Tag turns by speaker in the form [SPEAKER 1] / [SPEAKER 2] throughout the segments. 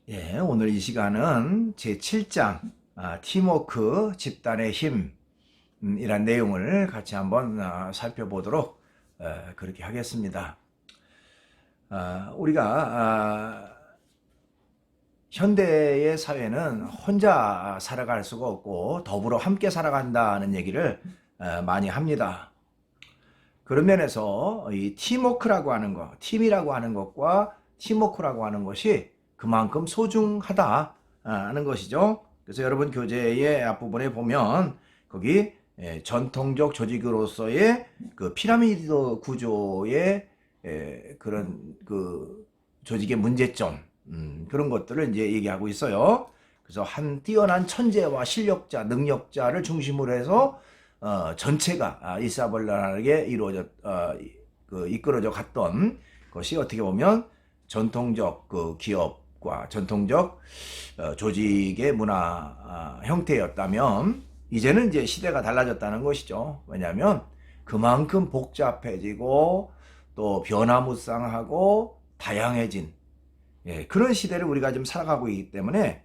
[SPEAKER 1] 예, 오늘 이 시간은 제7장 팀워크 집단의 힘이란 내용을 같이 한번 살펴보도록 그렇게 하겠습니다. 우리가 현대의 사회는 혼자 살아갈 수가 없고 더불어 함께 살아간다는 얘기를 많이 합니다. 그런 면에서 이 팀워크라고 하는 것, 팀이라고 하는 것과 팀워크라고 하는 것이 그만큼 소중하다 하는 것이죠. 그래서 여러분 교재의 앞부분에 보면 거기 전통적 조직으로서의 그 피라미드 구조의 그런 그 조직의 문제점 그런 것들을 이제 얘기하고 있어요. 그래서 한 뛰어난 천재와 실력자, 능력자를 중심으로 해서 전체가 일사불란하게 이끌어져 갔던 것이 어떻게 보면 전통적 그 기업과 전통적 조직의 문화 형태였다면 이제는 이제 시대가 달라졌다는 것이죠. 왜냐하면 그만큼 복잡해지고 또 변화무쌍하고 다양해진 그런 시대를 우리가 지금 살아가고 있기 때문에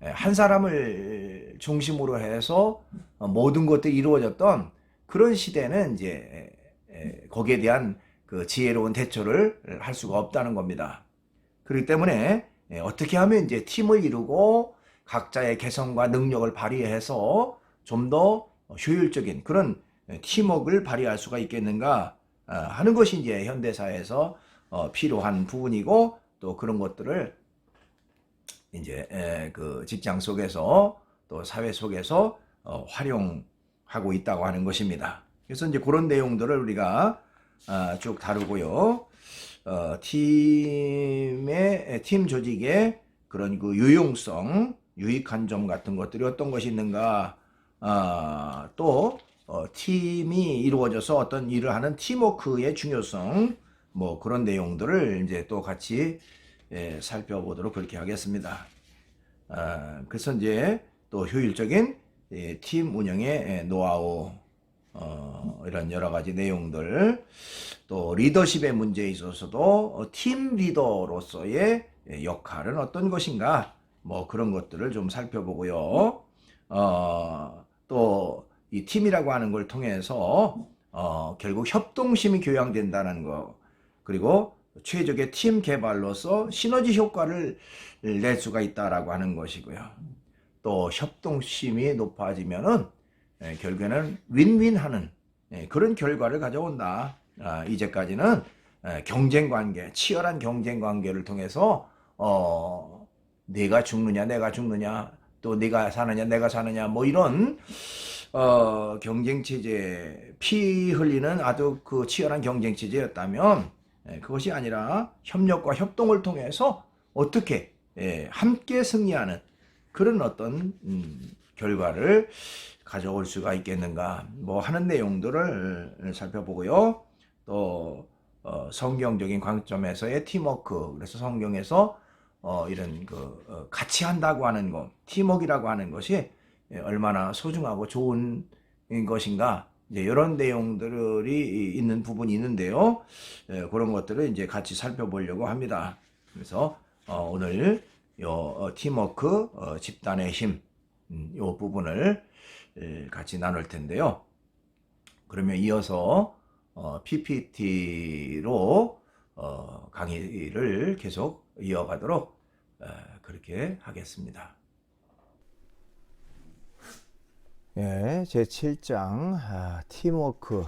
[SPEAKER 1] 한 사람을 중심으로 해서 모든 것들이 이루어졌던 그런 시대는 이제 거기에 대한 그 지혜로운 대처를 할 수가 없다는 겁니다. 그렇기 때문에 어떻게 하면 이제 팀을 이루고 각자의 개성과 능력을 발휘해서 좀 더 효율적인 그런 팀워크를 발휘할 수가 있겠는가 하는 것이 이제 현대사회에서 필요한 부분이고 또 그런 것들을 이제 그 직장 속에서 또 사회 속에서 활용하고 있다고 하는 것입니다. 그래서 이제 그런 내용들을 우리가 쭉 다루고요. 팀 조직의 그런 그 유용성, 유익한 점 같은 것들이 어떤 것이 있는가, 또 팀이 이루어져서 어떤 일을 하는 팀워크의 중요성, 뭐 그런 내용들을 이제 또 같이 살펴보도록 그렇게 하겠습니다. 그래서 이제 또 효율적인 팀 운영의 노하우, 이런 여러 가지 내용들, 또 리더십의 문제에 있어서도 팀 리더로서의 역할은 어떤 것인가, 뭐 그런 것들을 좀 살펴보고요. 또 이 팀이라고 하는 걸 통해서 결국 협동심이 교양된다는 거, 그리고 최적의 팀 개발로서 시너지 효과를 낼 수가 있다라고 하는 것이고요. 또 협동심이 높아지면은 결국에는 윈윈하는 그런 결과를 가져온다. 이제까지는 경쟁 관계, 치열한 경쟁 관계를 통해서 내가 죽느냐, 내가 죽느냐, 또 네가 사느냐, 내가 사느냐, 뭐 이런 경쟁 체제, 피 흘리는 아주 그 치열한 경쟁 체제였다면 그것이 아니라 협력과 협동을 통해서 어떻게 함께 승리하는 그런 어떤 결과를 가져올 수가 있겠는가 뭐 하는 내용들을 살펴보고요. 또 성경적인 관점에서의 팀워크, 그래서 성경에서 이런 그 같이 한다고 하는 것, 팀워크라고 하는 것이 얼마나 소중하고 좋은 것인가, 이제 이런 내용들이 있는 부분이 있는데요. 그런 것들을 이제 같이 살펴보려고 합니다. 그래서 오늘 요 팀워크 집단의 힘, 요 부분을 같이 나눌 텐데요. 그러면 이어서 PPT로 강의를 계속 이어가도록 그렇게 하겠습니다. 예, 제 7장 팀워크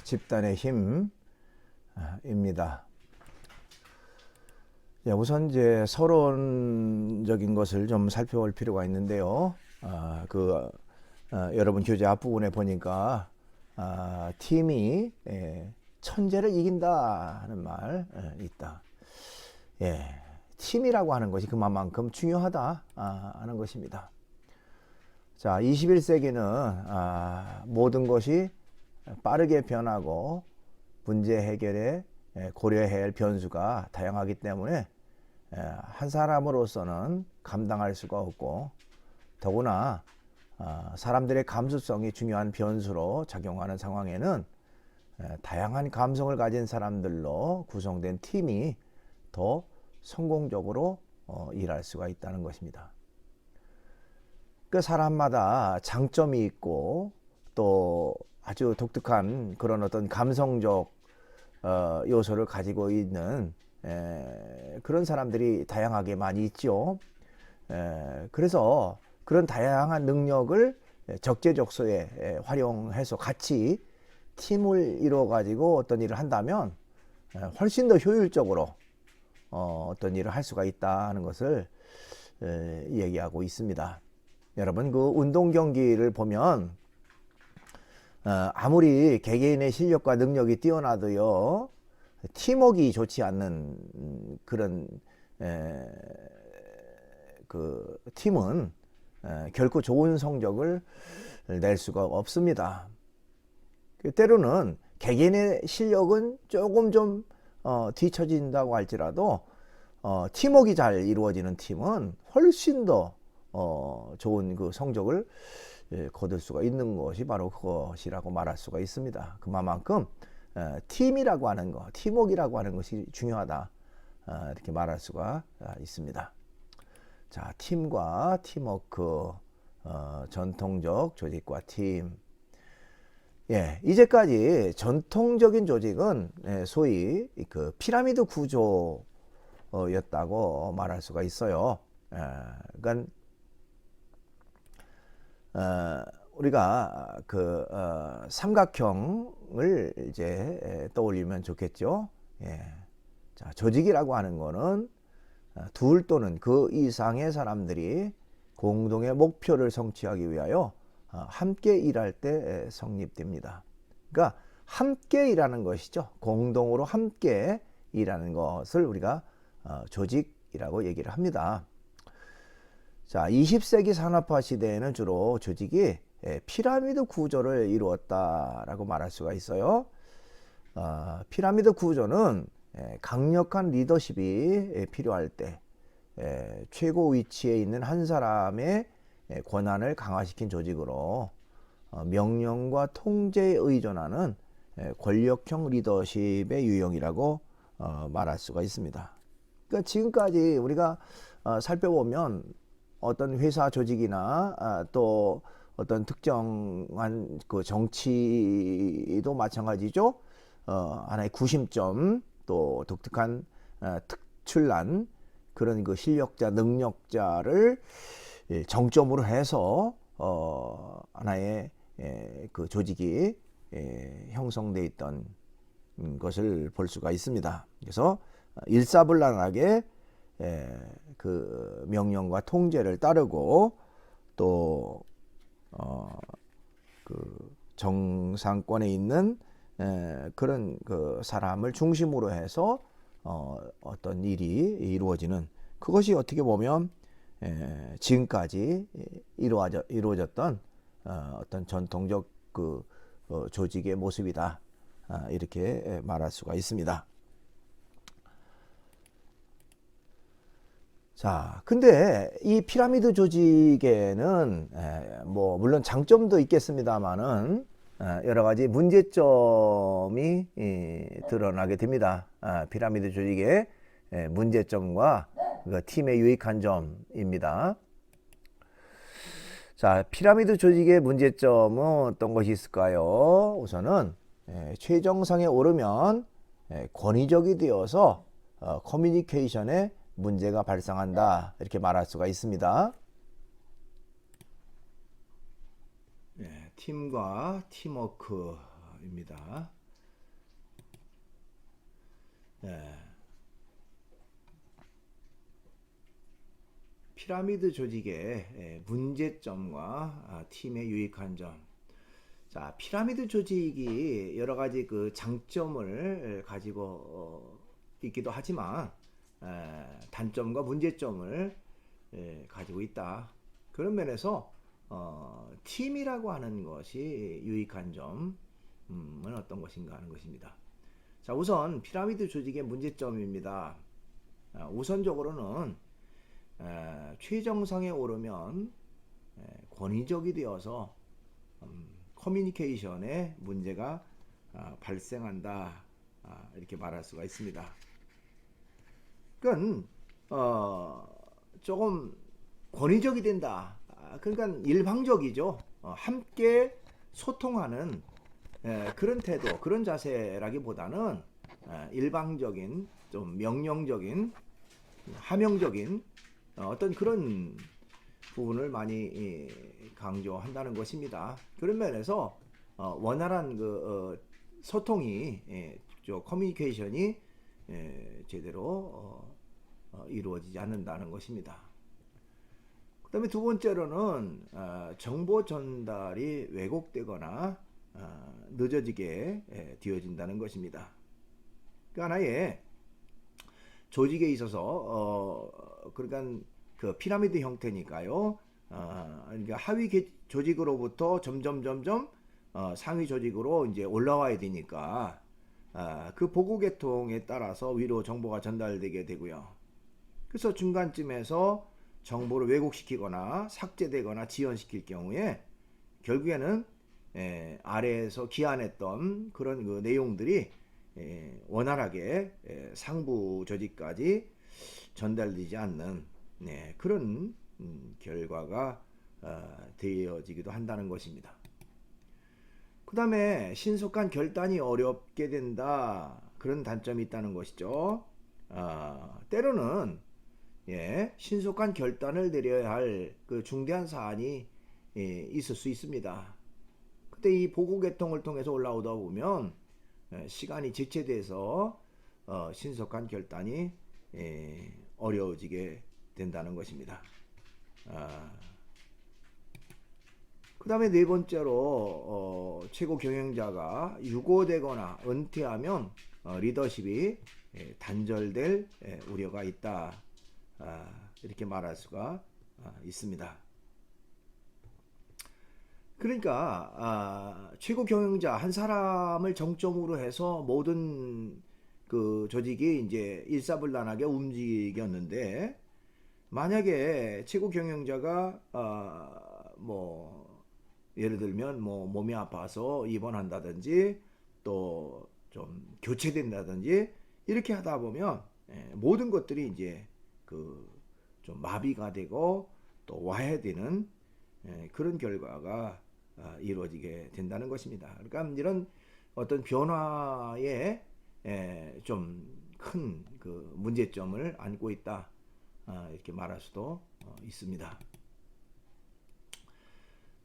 [SPEAKER 1] 집단의 힘입니다. 예, 우선 이제 서론적인 것을 좀 살펴볼 필요가 있는데요. 여러분 교재 앞부분에 보니까 팀이 천재를 이긴다 하는 말 있다. 예, 팀이라고 하는 것이 그만큼 중요하다 하는 것입니다. 자, 21세기는 모든 것이 빠르게 변하고 문제 해결에 고려해야 할 변수가 다양하기 때문에 한 사람으로서는 감당할 수가 없고, 더구나 사람들의 감수성이 중요한 변수로 작용하는 상황에는 다양한 감성을 가진 사람들로 구성된 팀이 더 성공적으로 일할 수가 있다는 것입니다. 그 사람마다 장점이 있고 또 아주 독특한 그런 어떤 감성적 요소를 가지고 있는 그런 사람들이 다양하게 많이 있죠. 그래서 그런 다양한 능력을 적재적소에 활용해서 같이 팀을 이루어 가지고 어떤 일을 한다면 훨씬 더 효율적으로 어떤 일을 할 수가 있다는 것을 얘기하고 있습니다. 여러분, 그 운동 경기를 보면 아무리 개개인의 실력과 능력이 뛰어나도요, 팀워크가 좋지 않는 그런 그 팀은 결코 좋은 성적을 낼 수가 없습니다. 때로는 개개인의 실력은 조금 좀 뒤처진다고 할지라도 팀워크가 잘 이루어지는 팀은 훨씬 더 좋은 그 성적을 거둘 수가 있는 것이 바로 그것이라고 말할 수가 있습니다. 그만큼 팀이라고 하는 것, 팀워크라고 하는 것이 중요하다, 이렇게 말할 수가 있습니다. 자, 팀과 팀워크, 전통적 조직과 팀. 예, 이제까지 전통적인 조직은 소위 그 피라미드 구조였다고 말할 수가 있어요. 그러니까 우리가 그 삼각형을 이제 떠올리면 좋겠죠. 예. 자, 조직이라고 하는 거는 둘 또는 그 이상의 사람들이 공동의 목표를 성취하기 위하여 함께 일할 때 성립됩니다. 그러니까 함께 일하는 것이죠. 공동으로 함께 일하는 것을 우리가 조직이라고 얘기를 합니다. 자, 20세기 산업화 시대에는 주로 조직이 피라미드 구조를 이루었다라고 말할 수가 있어요. 피라미드 구조는 강력한 리더십이 필요할 때 최고 위치에 있는 한 사람의 권한을 강화시킨 조직으로 명령과 통제에 의존하는 권력형 리더십의 유형이라고 말할 수가 있습니다. 그러니까 지금까지 우리가 살펴보면 어떤 회사 조직이나 또 어떤 특정한 그 정치도 마찬가지죠. 하나의 구심점, 또 독특한 특출난 그런 그 실력자, 능력자를 정점으로 해서 하나의 그 조직이 형성돼 있던 것을 볼 수가 있습니다. 그래서 일사불란하게 그 명령과 통제를 따르고 또 그 정상권에 있는 그런 그 사람을 중심으로 해서 어떤 일이 이루어지는, 그것이 어떻게 보면 지금까지 이루어졌던 어떤 전통적 그 조직의 모습이다, 이렇게 말할 수가 있습니다. 자, 근데 이 피라미드 조직에는 뭐 물론 장점도 있겠습니다만은 여러 가지 문제점이 드러나게 됩니다. 피라미드 조직의 문제점과 그 팀의 유익한 점입니다. 자, 피라미드 조직의 문제점은 어떤 것이 있을까요? 우선은 최정상에 오르면 권위적이 되어서 커뮤니케이션에 문제가 발생한다, 이렇게 말할 수가 있습니다. 네, 팀과 팀워크입니다. 네. 피라미드 조직의 문제점과 팀의 유익한 점. 자, 피라미드 조직이 여러 가지 그 장점을 가지고 있기도 하지만 단점과 문제점을 가지고 있다. 그런 면에서 팀이라고 하는 것이 유익한 점은 어떤 것인가 하는 것입니다. 자, 우선 피라미드 조직의 문제점입니다. 우선적으로는 최정상에 오르면 권위적이 되어서 커뮤니케이션에 문제가 발생한다, 이렇게 말할 수가 있습니다. 그러니까 조금 권위적이 된다. 그러니까 일방적이죠. 함께 소통하는 그런 태도, 그런 자세라기보다는 일방적인, 좀 명령적인, 하명적인 어떤 그런 부분을 많이 강조한다는 것입니다. 그런 면에서 원활한 그 소통이, 커뮤니케이션이 제대로 이루어지지 않는다는 것입니다. 그 다음에 두 번째로는 정보 전달이 왜곡되거나 늦어지게 되어진다는 것입니다. 그 하나의 조직에 있어서 그러니까 그 피라미드 형태니까요. 그러니까 하위 조직으로부터 점점 상위 조직으로 이제 올라와야 되니까 그 보고 계통에 따라서 위로 정보가 전달되게 되고요. 그래서 중간쯤에서 정보를 왜곡시키거나 삭제되거나 지연시킬 경우에 결국에는 아래에서 기한했던 그런 그 내용들이 원활하게 상부 조직까지 전달되지 않는 그런 결과가 되어지기도 한다는 것입니다. 그 다음에 신속한 결단이 어렵게 된다, 그런 단점이 있다는 것이죠. 때로는 신속한 결단을 내려야 할 그 중대한 사안이 있을 수 있습니다. 그때 이 보고 계통을 통해서 올라오다 보면 시간이 지체돼서 신속한 결단이 어려워지게 된다는 것입니다. 그 다음에 네 번째로 최고 경영자가 유고되거나 은퇴하면 리더십이 단절될 우려가 있다, 이렇게 말할 수가 있습니다. 그러니까 최고 경영자 한 사람을 정점으로 해서 모든 그 조직이 이제 일사불란하게 움직였는데, 만약에 최고 경영자가 뭐 예를 들면 뭐 몸이 아파서 입원한다든지 또 좀 교체된다든지 이렇게 하다 보면 모든 것들이 이제 그 좀 마비가 되고 또 와해되는 그런 결과가 이루어지게 된다는 것입니다. 그러니까 이런 어떤 변화에 좀 큰 그 문제점을 안고 있다, 이렇게 말할 수도 있습니다.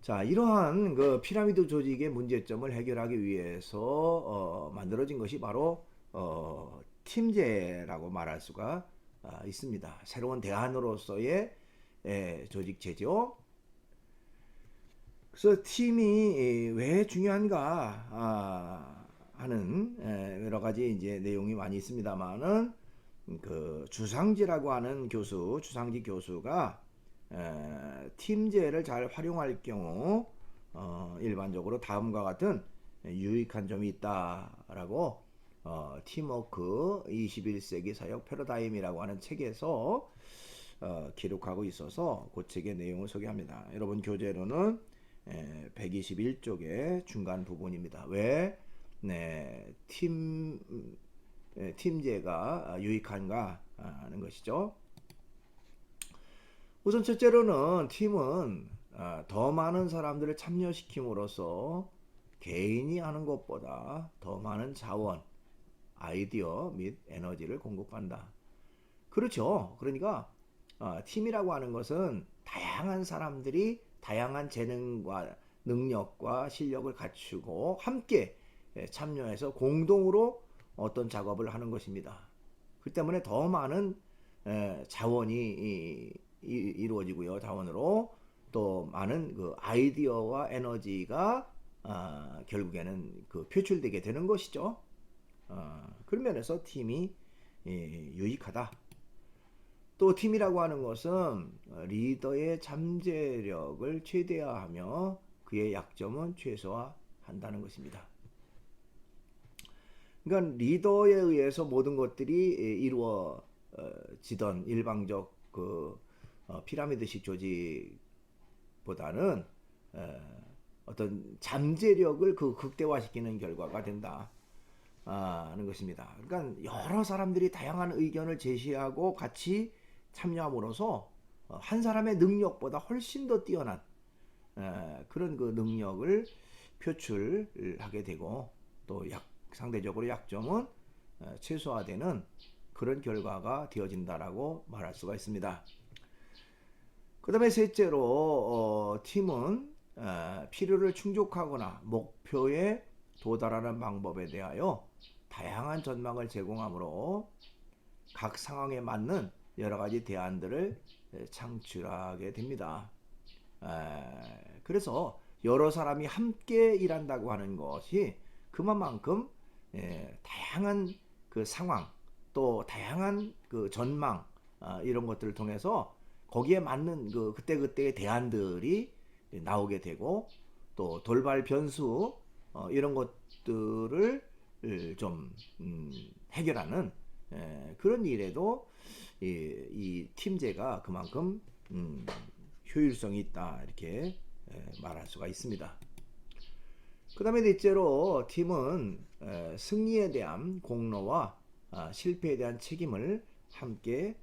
[SPEAKER 1] 자, 이러한 그 피라미드 조직의 문제점을 해결하기 위해서 만들어진 것이 바로 팀제라고 말할 수가 있습니다. 새로운 대안으로서의 조직체죠. 그래서 팀이 왜 중요한가 하는 여러 가지 이제 내용이 많이 있습니다만은, 그 주상지라고 하는 주상지 교수가 팀제를 잘 활용할 경우 일반적으로 다음과 같은 유익한 점이 있다라고 팀워크 21세기 사역 패러다임이라고 하는 책에서 기록하고 있어서 그 책의 내용을 소개합니다. 여러분 교재로는 121쪽의 중간 부분입니다. 왜 팀제가 유익한가 하는 것이죠. 우선 첫째로는 팀은 더 많은 사람들을 참여시킴으로써 개인이 하는 것보다 더 많은 자원, 아이디어 및 에너지를 공급한다. 그렇죠. 그러니까 팀이라고 하는 것은 다양한 사람들이 다양한 재능과 능력과 실력을 갖추고 함께 참여해서 공동으로 어떤 작업을 하는 것입니다. 그 때문에 더 많은 자원이 이루어지고요. 자원으로 또 많은 그 아이디어와 에너지가 결국에는 그 표출되게 되는 것이죠. 그런 면에서 팀이 유익하다. 또 팀이라고 하는 것은 리더의 잠재력을 최대화하며 그의 약점은 최소화한다는 것입니다. 그러니까 리더에 의해서 모든 것들이 이루어지던 일방적 그 피라미드식 조직보다는 어떤 잠재력을 그 극대화시키는 결과가 된다 하는 것입니다. 그러니까 여러 사람들이 다양한 의견을 제시하고 같이 참여함으로써 한 사람의 능력보다 훨씬 더 뛰어난 그런 그 능력을 표출하게 되고 또 상대적으로 약점은 최소화되는 그런 결과가 되어진다라고 말할 수가 있습니다. 그 다음에 셋째로 팀은 필요를 충족하거나 목표에 도달하는 방법에 대하여 다양한 전망을 제공하므로 각 상황에 맞는 여러 가지 대안들을 창출하게 됩니다. 그래서 여러 사람이 함께 일한다고 하는 것이 그만큼 다양한 그 상황 또 다양한 그 전망 이런 것들을 통해서 거기에 맞는 그 그때그때의 대안들이 나오게 되고 또 돌발 변수 이런 것들을 좀 해결하는 그런 일에도 이 팀제가 그만큼 효율성이 있다 이렇게 말할 수가 있습니다. 그 다음에 넷째로 팀은 승리에 대한 공로와 실패에 대한 책임을 함께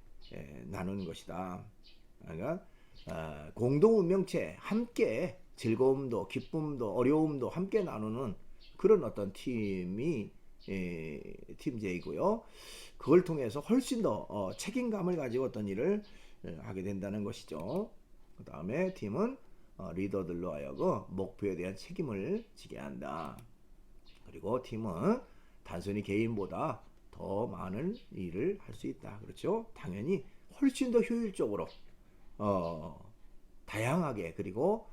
[SPEAKER 1] 나누는 것이다. 그러니까 공동 운명체 함께 즐거움도 기쁨도 어려움도 함께 나누는 그런 어떤 팀이 팀제이고요. 그걸 통해서 훨씬 더 책임감을 가지고 어떤 일을 하게 된다는 것이죠. 그 다음에 팀은 리더들로 하여금 목표에 대한 책임을 지게 한다. 그리고 팀은 단순히 개인보다 더 많은 일을 할 수 있다. 그렇죠? 당연히 훨씬 더 효율적으로 다양하게 그리고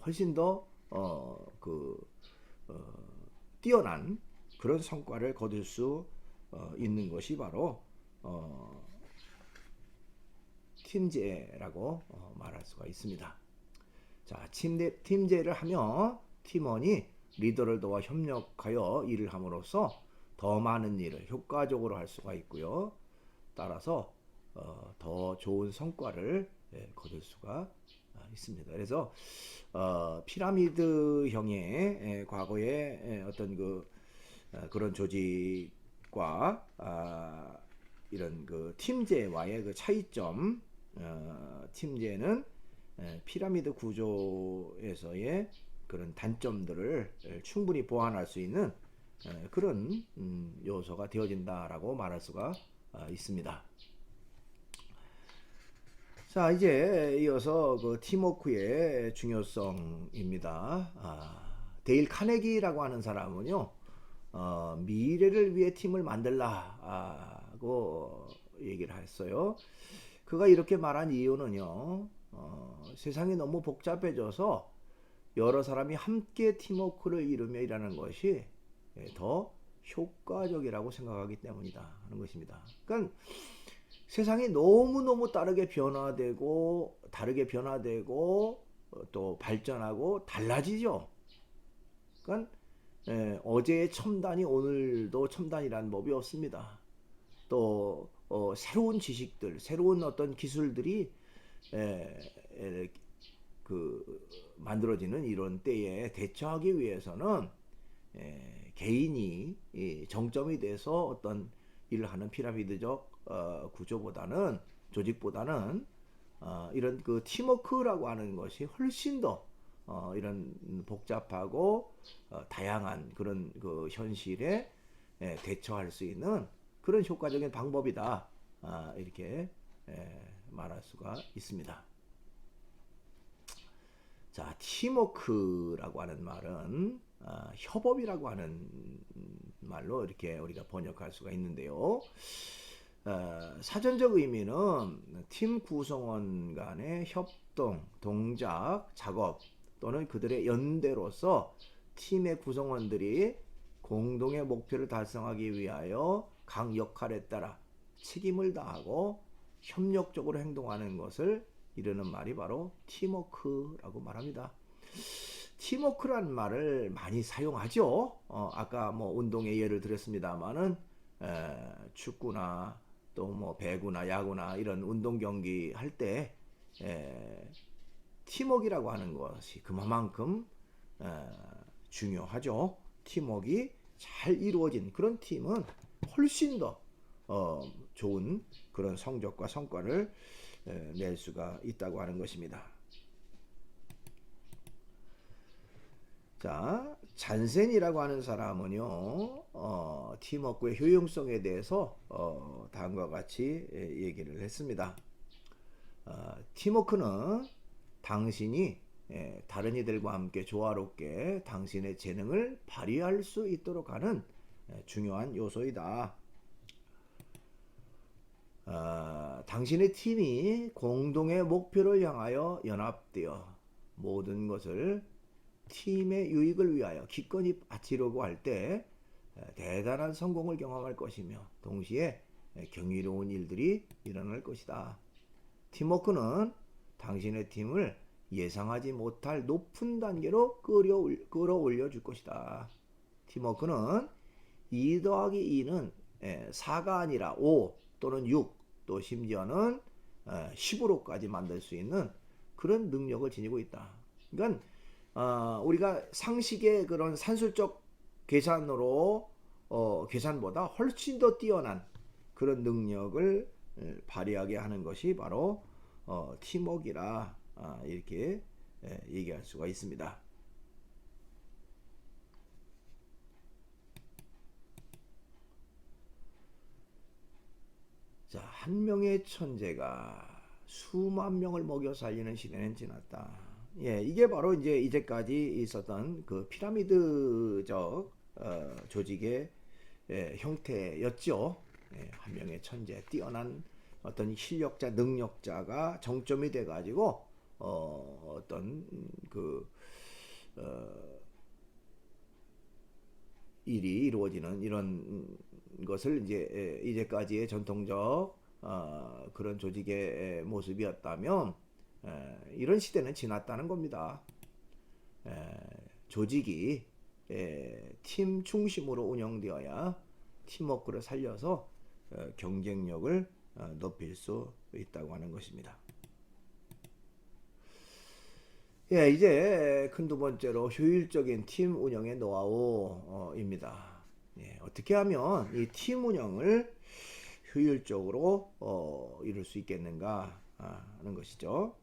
[SPEAKER 1] 훨씬 더 뛰어난 그런 성과를 거둘 수 있는 것이 바로 팀제라고 말할 수가 있습니다. 자, 팀제를 하면 팀원이 리더를 도와 협력하여 일을 함으로써 더 많은 일을 효과적으로 할 수가 있고요. 따라서 더 좋은 성과를 거둘 수가 있습니다. 그래서 피라미드형의 과거의 어떤 그런 조직과 이런 그 팀제와의 그 차이점, 팀제는 피라미드 구조에서의 그런 단점들을 충분히 보완할 수 있는 그런 요소가 되어진다라고 말할 수가 있습니다. 자, 이제 이어서 그 팀워크의 중요성입니다. 데일 카네기라고 하는 사람은요, 미래를 위해 팀을 만들라고 얘기를 했어요. 그가 이렇게 말한 이유는요, 세상이 너무 복잡해져서 여러 사람이 함께 팀워크를 이루며 일하는 것이 더 효과적이라고 생각하기 때문이다 하는 것입니다. 그러니까 세상이 너무너무 다르게 변화되고 또 발전하고 달라지죠. 그러니까 어제의 첨단이 오늘도 첨단이라는 법이 없습니다. 또 새로운 지식들, 새로운 어떤 기술들이 만들어지는 이런 때에 대처하기 위해서는 개인이 정점이 돼서 어떤 일을 하는 피라미드적 구조보다는 조직보다는 이런 그 팀워크라고 하는 것이 훨씬 더 이런 복잡하고 다양한 그런 그 현실에 대처할 수 있는 그런 효과적인 방법이다 이렇게 말할 수가 있습니다. 자, 팀워크라고 하는 말은 협업이라고 하는 말로 이렇게 우리가 번역할 수가 있는데요. 사전적 의미는 팀 구성원 간의 협동, 동작, 작업 또는 그들의 연대로서 팀의 구성원들이 공동의 목표를 달성하기 위하여 각 역할에 따라 책임을 다하고 협력적으로 행동하는 것을 이르는 말이 바로 팀워크라고 말합니다. 팀워크라는 말을 많이 사용하죠. 아까 뭐 운동의 예를 들었습니다만은 축구나 또 뭐 배구나 야구나 이런 운동 경기 할 때 팀워크라고 하는 것이 그만큼 중요하죠. 팀워크가 잘 이루어진 그런 팀은 훨씬 더 좋은 그런 성적과 성과를 낼 수가 있다고 하는 것입니다. 자, 잔센이라고 하는 사람은요, 팀워크의 효용성에 대해서 다음과 같이 얘기를 했습니다. 팀워크는 당신이 다른 이들과 함께 조화롭게 당신의 재능을 발휘할 수 있도록 하는 중요한 요소이다. 당신의 팀이 공동의 목표를 향하여 연합되어 모든 것을 팀의 유익을 위하여 기꺼이 바치려고 할 때 대단한 성공을 경험할 것이며 동시에 경이로운 일들이 일어날 것이다. 팀워크는 당신의 팀을 예상하지 못할 높은 단계로 끌어올려 줄 것이다. 팀워크는 2 더하기 2는 4가 아니라 5 또는 6 또 심지어는 10으로까지 만들 수 있는 그런 능력을 지니고 있다. 그러니까 우리가 상식의 그런 산술적 계산으로 계산보다 훨씬 더 뛰어난 그런 능력을 발휘하게 하는 것이 바로 팀워크이라 이렇게 얘기할 수가 있습니다. 자, 한 명의 천재가 수만 명을 먹여 살리는 시대는 지났다. 예, 이게 바로 이제까지 있었던 그 피라미드적 조직의 형태였죠. 한 명의 천재, 뛰어난 어떤 실력자, 능력자가 정점이 돼가지고 어떤 그 일이 이루어지는 이런 것을 이제까지의 전통적 그런 조직의 모습이었다면 이런 시대는 지났다는 겁니다. 조직이 팀 중심으로 운영되어야 팀워크를 살려서 경쟁력을 높일 수 있다고 하는 것입니다. 예, 이제 큰 두 번째로 효율적인 팀 운영의 노하우입니다. 예, 어떻게 하면 이 팀 운영을 효율적으로 이룰 수 있겠는가 하는 것이죠.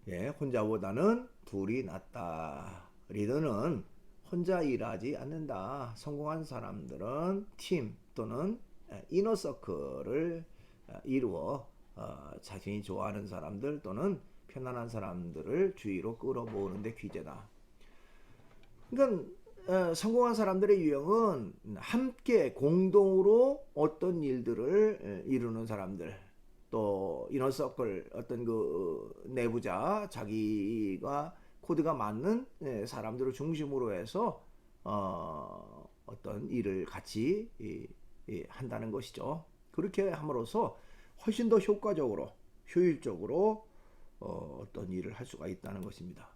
[SPEAKER 1] 예, 혼자보다는 둘이 낫다. 리더는 혼자 일하지 않는다. 성공한 사람들은 팀 또는 이너서클을 이루어 자신이 좋아하는 사람들 또는 편안한 사람들을 주위로 끌어모으는 데 귀재다. 그러니까 성공한 사람들의 유형은 함께 공동으로 어떤 일들을 이루는 사람들, 또 이너서클 어떤 그 내부자 자기가 코드가 맞는 사람들을 중심으로 해서 어떤 일을 같이 한다는 것이죠. 그렇게 함으로써 훨씬 더 효과적으로 효율적으로 어떤 일을 할 수가 있다는 것입니다.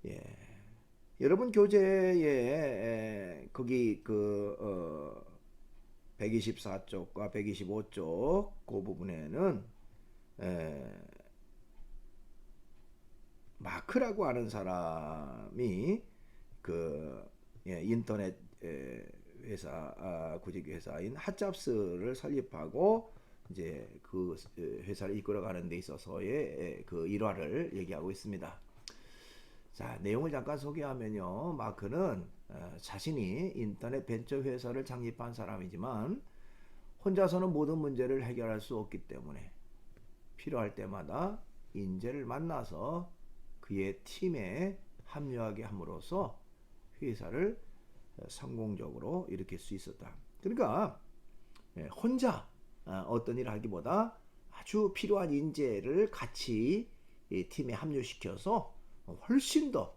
[SPEAKER 1] 예. 여러분 교재에 거기 그 124쪽과 125쪽 그 부분에는 마크라고 하는 사람이 그 인터넷 회사 구직 회사인 핫잡스를 설립하고 이제 그 회사를 이끌어가는 데 있어서의 그 일화를 얘기하고 있습니다. 자, 내용을 잠깐 소개하면요. 마크는 자신이 인터넷 벤처 회사를 창립한 사람이지만 혼자서는 모든 문제를 해결할 수 없기 때문에 필요할 때마다 인재를 만나서 그의 팀에 합류하게 함으로써 회사를 성공적으로 일으킬 수 있었다. 그러니까 혼자 어떤 일을 하기보다 아주 필요한 인재를 같이 팀에 합류시켜서 훨씬 더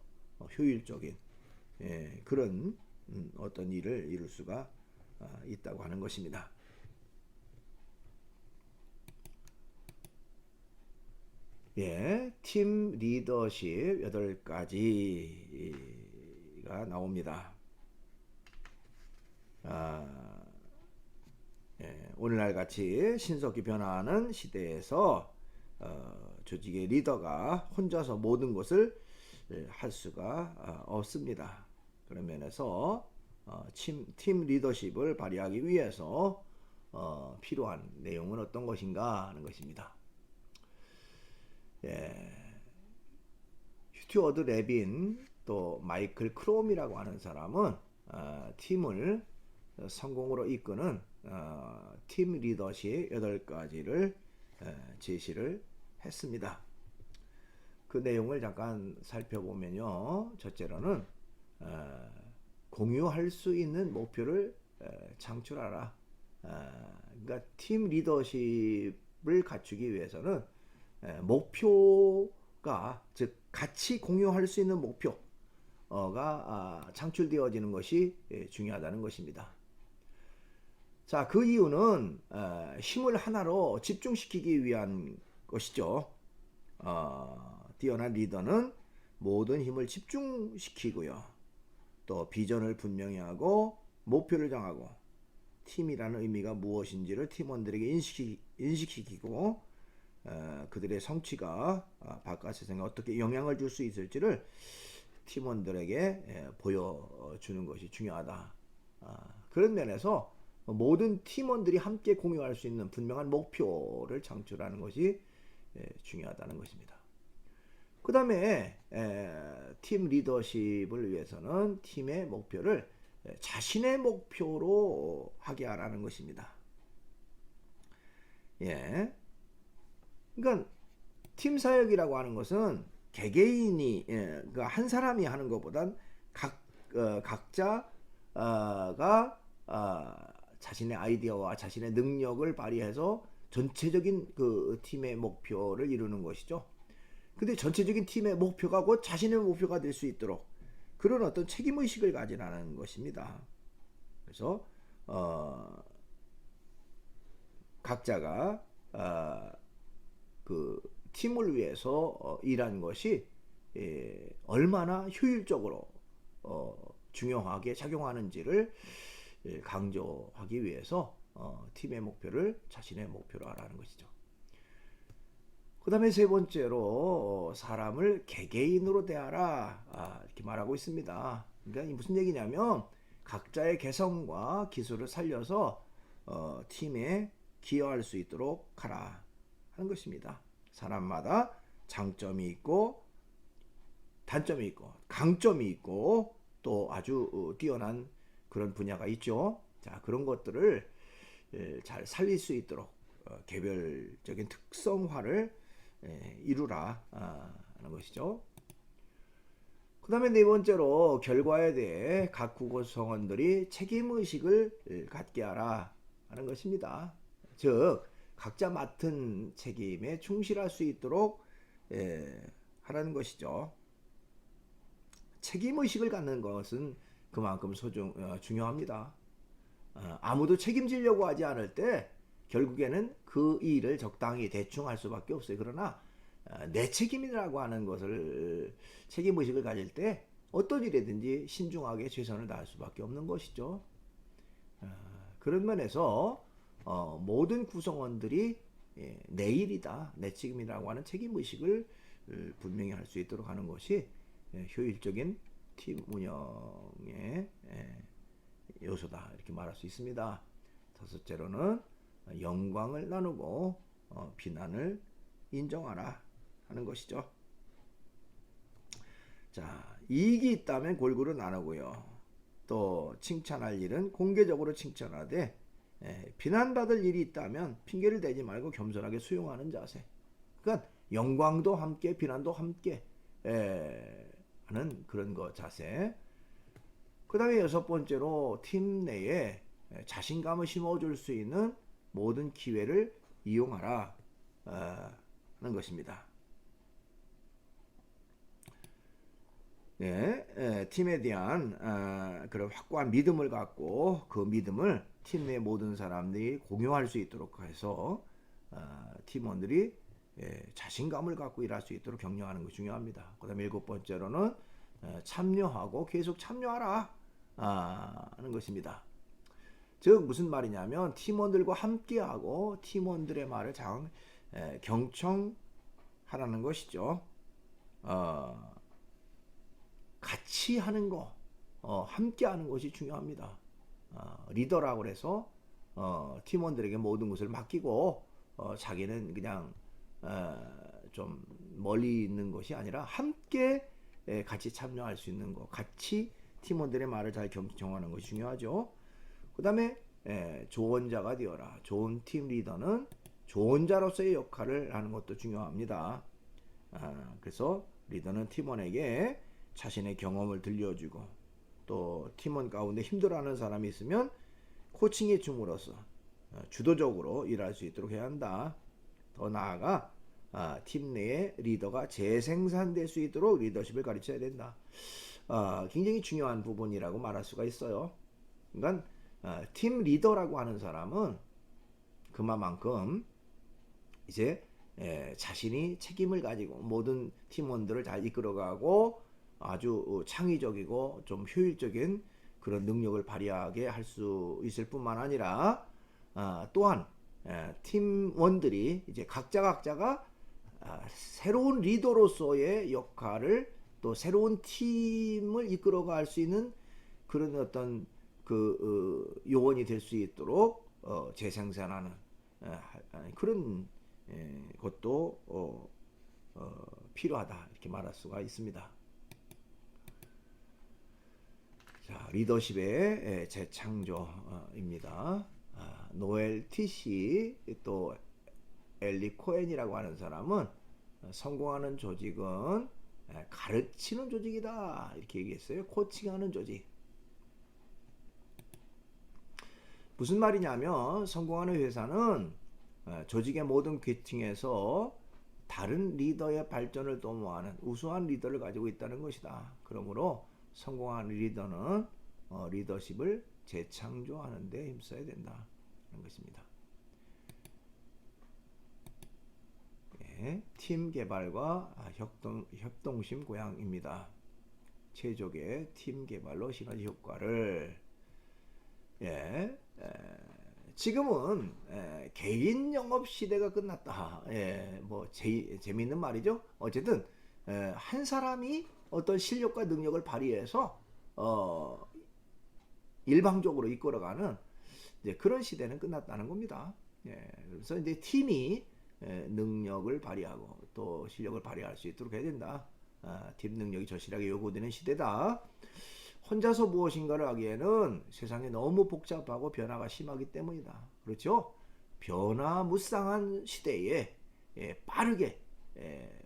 [SPEAKER 1] 효율적인 그런 어떤 일을 이룰 수가 있다고 하는 것입니다. 예, 팀 리더십 8가지가 나옵니다. 오늘날 같이 신속히 변화하는 시대에서 조직의 리더가 혼자서 모든 것을 할 수가 없습니다. 그런 면에서 팀 리더십을 발휘하기 위해서 필요한 내용은 어떤 것인가 하는 것입니다. 예, 스튜어드 레빈 또 마이클 크롬이라고 하는 사람은 팀을 성공으로 이끄는 팀 리더십 8가지를 제시를 했습니다. 그 내용을 잠깐 살펴보면요. 첫째로는 공유할 수 있는 목표를 창출하라. 그러니까 팀 리더십을 갖추기 위해서는 목표가 즉 같이 공유할 수 있는 목표가 창출되어지는 것이 중요하다는 것입니다. 자, 그 이유는 힘을 하나로 집중시키기 위한 것이죠. 뛰어난 리더는 모든 힘을 집중시키고요. 또 비전을 분명히 하고 목표를 정하고 팀이라는 의미가 무엇인지를 팀원들에게 인식시키고 그들의 성취가 바깥 세상에 어떻게 영향을 줄 수 있을지를 팀원들에게 보여주는 것이 중요하다. 그런 면에서 모든 팀원들이 함께 공유할 수 있는 분명한 목표를 창출하는 것이 중요하다는 것입니다. 그 다음에 팀 리더십을 위해서는 팀의 목표를 자신의 목표로 하게 하라는 것입니다. 예. 그러니까 팀 사역이라고 하는 것은 개개인이 그러니까 한 사람이 하는 것보단 각자가 자신의 아이디어와 자신의 능력을 발휘해서 전체적인 그 팀의 목표를 이루는 것이죠. 근데 전체적인 팀의 목표가 곧 자신의 목표가 될 수 있도록 그런 어떤 책임의식을 가지라는 것입니다. 그래서 각자가 그 팀을 위해서 일한 것이 얼마나 효율적으로 중요하게 작용하는지를 강조하기 위해서 팀의 목표를 자신의 목표로 하라는 것이죠. 그 다음에 세 번째로 사람을 개개인으로 대하라 이렇게 말하고 있습니다. 그러니까 무슨 얘기냐면 각자의 개성과 기술을 살려서 팀에 기여할 수 있도록 하라 하는 것입니다. 사람마다 장점이 있고 단점이 있고 강점이 있고 또 아주 뛰어난 그런 분야가 있죠. 자, 그런 것들을 잘 살릴 수 있도록 개별적인 특성화를 이루라 하는 것이죠. 그 다음에 네 번째로 결과에 대해 각 구성원들이 책임의식을 갖게 하라 하는 것입니다. 즉 각자 맡은 책임에 충실할 수 있도록 하라는 것이죠. 책임의식을 갖는 것은 그만큼 중요합니다. 아무도 책임지려고 하지 않을 때 결국에는 그 일을 적당히 대충 할 수밖에 없어요. 그러나 내 책임이라고 하는 것을 책임의식을 가질 때 어떤 일이든지 신중하게 최선을 다할 수밖에 없는 것이죠. 그런 면에서 모든 구성원들이 내 일이다, 내 책임이라고 하는 책임의식을 분명히 할 수 있도록 하는 것이 효율적인 팀 운영의 요소다 이렇게 말할 수 있습니다. 다섯째로는 영광을 나누고 비난을 인정하라 하는 것이죠. 자, 이익이 있다면 골고루 나누고요. 또 칭찬할 일은 공개적으로 칭찬하되 비난받을 일이 있다면 핑계를 대지 말고 겸손하게 수용하는 자세. 그러니까 영광도 함께 비난도 함께 하는 그런 거 자세. 그 다음에 여섯 번째로 팀 내에 자신감을 심어줄 수 있는 모든 기회를 이용하라 하는 것입니다. 네, 팀에 대한 그런 확고한 믿음을 갖고 그 믿음을 팀 내 모든 사람들이 공유할 수 있도록 해서 팀원들이 자신감을 갖고 일할 수 있도록 격려하는 것이 중요합니다. 그 다음에 일곱 번째로는 참여하고 계속 참여하라 하는 것입니다. 즉 무슨 말이냐면 팀원들과 함께하고 팀원들의 말을 경청하라는 것이죠. 같이 하는 거, 함께 하는 것이 중요합니다. 리더라고 해서 팀원들에게 모든 것을 맡기고 자기는 그냥 좀 멀리 있는 것이 아니라 함께 같이 참여할 수 있는 것, 같이 팀원들의 말을 잘 경청하는 것이 중요하죠. 그 다음에 조언자가 되어라. 좋은 팀 리더는 조언자로서의 역할을 하는 것도 중요합니다. 그래서 리더는 팀원에게 자신의 경험을 들려주고 또 팀원 가운데 힘들어하는 사람이 있으면 코칭해 줌으로써 주도적으로 일할 수 있도록 해야 한다. 더 나아가 팀 내에 리더가 재생산될 수 있도록 리더십을 가르쳐야 된다. 굉장히 중요한 부분이라고 말할 수가 있어요. 그러니까 팀 리더라고 하는 사람은 그만큼 이제 자신이 책임을 가지고 모든 팀원들을 잘 이끌어가고 아주 창의적이고 좀 효율적인 그런 능력을 발휘하게 할 수 있을 뿐만 아니라 또한 팀원들이 이제 각자가 새로운 리더로서의 역할을 또 새로운 팀을 이끌어갈 수 있는 그런 어떤 그 요원이 될 수 있도록 재생산하는 그런 것도 필요하다 이렇게 말할 수가 있습니다. 자, 리더십의 재창조입니다. 노엘 티시 또 엘리 코엔이라고 하는 사람은 성공하는 조직은 가르치는 조직이다 이렇게 얘기했어요. 코칭하는 조직. 무슨 말이냐면 성공하는 회사는 조직의 모든 계층에서 다른 리더의 발전을 도모하는 우수한 리더를 가지고 있다는 것이다. 그러므로 성공한 리더는 리더십을 재창조하는 데 힘써야 된다 하는 것입니다. 팀 개발과 협동심 고양입니다. 최적의 팀 개발로 시너지 효과를 지금은 개인 영업 시대가 끝났다. 뭐 재미있는 말이죠. 어쨌든 한 사람이 어떤 실력과 능력을 발휘해서 일방적으로 이끌어가는 이제 그런 시대는 끝났다는 겁니다. 그래서 이제 팀이 능력을 발휘하고 또 실력을 발휘할 수 있도록 해야 된다. 팀 능력이 절실하게 요구되는 시대다. 혼자서 무엇인가를 하기에는 세상이 너무 복잡하고 변화가 심하기 때문이다. 그렇죠? 변화무쌍한 시대에 빠르게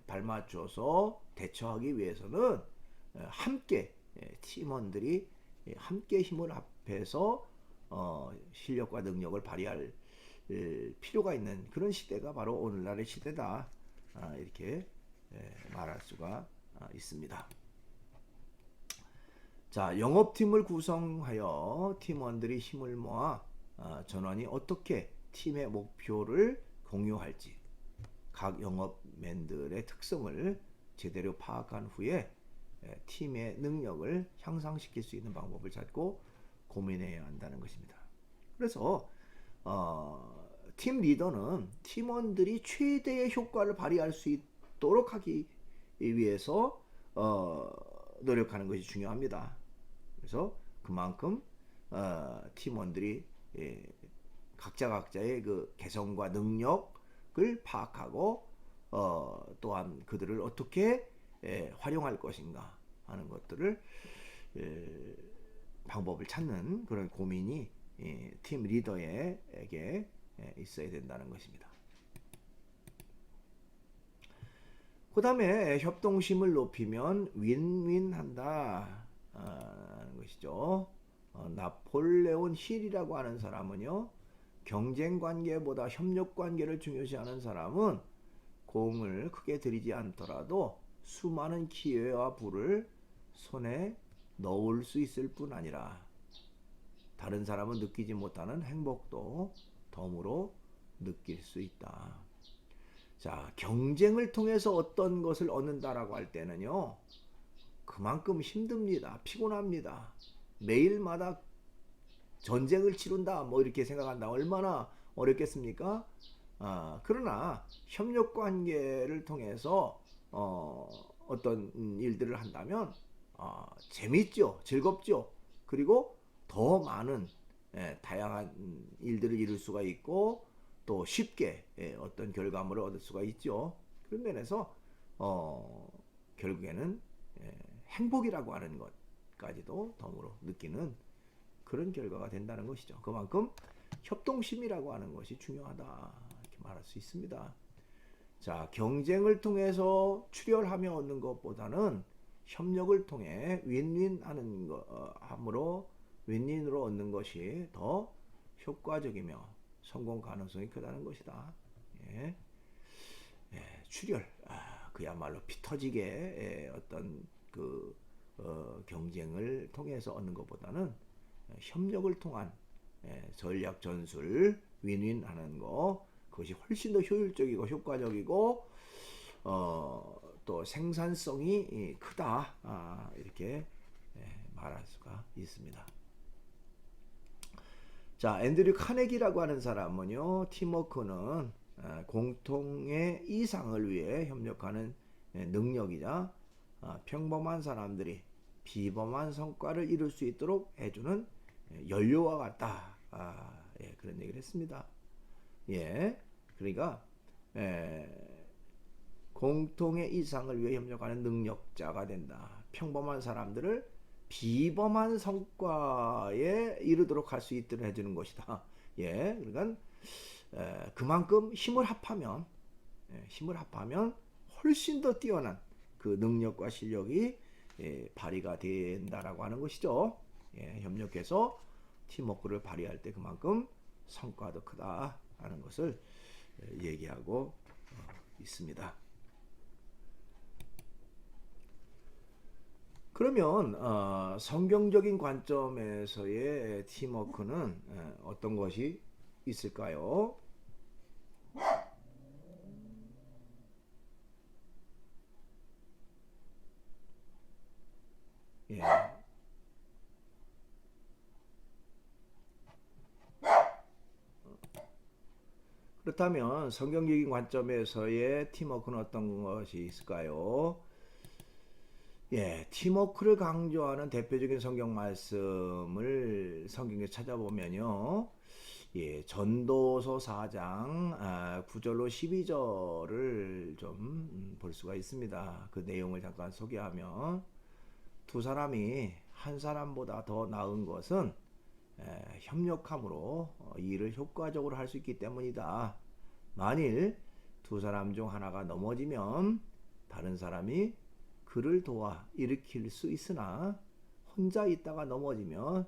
[SPEAKER 1] 발맞춰서 대처하기 위해서는 함께 팀원들이 함께 힘을 합해서 실력과 능력을 발휘할 필요가 있는 그런 시대가 바로 오늘날의 시대다. 이렇게 말할 수가 있습니다. 자, 영업팀을 구성하여 팀원들이 힘을 모아 전원이 어떻게 팀의 목표를 공유할지 각 영업맨들의 특성을 제대로 파악한 후에 팀의 능력을 향상시킬 수 있는 방법을 찾고 고민해야 한다는 것입니다. 그래서 팀 리더는 팀원들이 최대의 효과를 발휘할 수 있도록 하기 위해서 노력하는 것이 중요합니다. 그래서 그만큼 팀원들이 각자의 그 개성과 능력을 파악하고 또한 그들을 어떻게 활용할 것인가 하는 것들을 방법을 찾는 그런 고민이 팀 리더에게 있어야 된다는 것입니다. 그 다음에 협동심을 높이면 윈윈한다 하는 것이죠. 나폴레온 힐이라고 하는 사람은요, 경쟁관계보다 협력관계를 중요시하는 사람은 공을 크게 들이지 않더라도 수많은 기회와 부를 손에 넣을 수 있을 뿐 아니라 다른 사람은 느끼지 못하는 행복도 덤으로 느낄 수 있다. 자, 경쟁을 통해서 어떤 것을 얻는다라고 할 때는요, 그만큼 힘듭니다. 피곤합니다. 매일마다 전쟁을 치른다 뭐 이렇게 생각한다. 얼마나 어렵겠습니까? 그러나 협력 관계를 통해서 어떤 일들을 한다면 재밌죠. 즐겁죠. 그리고 더 많은 다양한 일들을 이룰 수가 있고 또 쉽게 어떤 결과물을 얻을 수가 있죠. 그런 면에서 결국에는 행복이라고 하는 것까지도 덤으로 느끼는 그런 결과가 된다는 것이죠. 그만큼 협동심이라고 하는 것이 중요하다 이렇게 말할 수 있습니다. 자, 경쟁을 통해서 출혈하며 얻는 것보다는 협력을 통해 윈윈하는 함으로 윈윈으로 얻는 것이 더 효과적이며 성공 가능성이 크다는 것이다. 예. 출혈, 그야말로 피 터지게 어떤 그 경쟁을 통해서 얻는 것보다는 협력을 통한 전략 전술 윈윈하는 거, 그것이 훨씬 더 효율적이고 효과적이고 또 생산성이 크다 이렇게 말할 수가 있습니다. 자, 앤드류 카네기라고 하는 사람은요, 팀워크는 공통의 이상을 위해 협력하는 능력이자 평범한 사람들이 비범한 성과를 이룰 수 있도록 해주는 연료와 같다. 그런 얘기를 했습니다. 그러니까 공통의 이상을 위해 협력하는 능력자가 된다. 평범한 사람들을 비범한 성과에 이르도록 할 수 있도록 해주는 것이다. 그러니까 그만큼 힘을 합하면 훨씬 더 뛰어난 그 능력과 실력이 발휘가 된다라고 하는 것이죠. 협력해서 팀워크를 발휘할 때 그만큼 성과도 크다 하는 것을 얘기하고 있습니다. 그러면 성경적인 관점에서의 팀워크는 어떤 것이 있을까요? 그렇다면 성경적인 관점에서의 팀워크는 어떤 것이 있을까요? 팀워크를 강조하는 대표적인 성경 말씀을 성경에 찾아보면요. 전도서 4장 9절로 12절을 좀 볼 수가 있습니다. 그 내용을 잠깐 소개하면, 두 사람이 한 사람보다 더 나은 것은 협력함으로 일을 효과적으로 할 수 있기 때문이다. 만일 두 사람 중 하나가 넘어지면 다른 사람이 그를 도와 일으킬 수 있으나, 혼자 있다가 넘어지면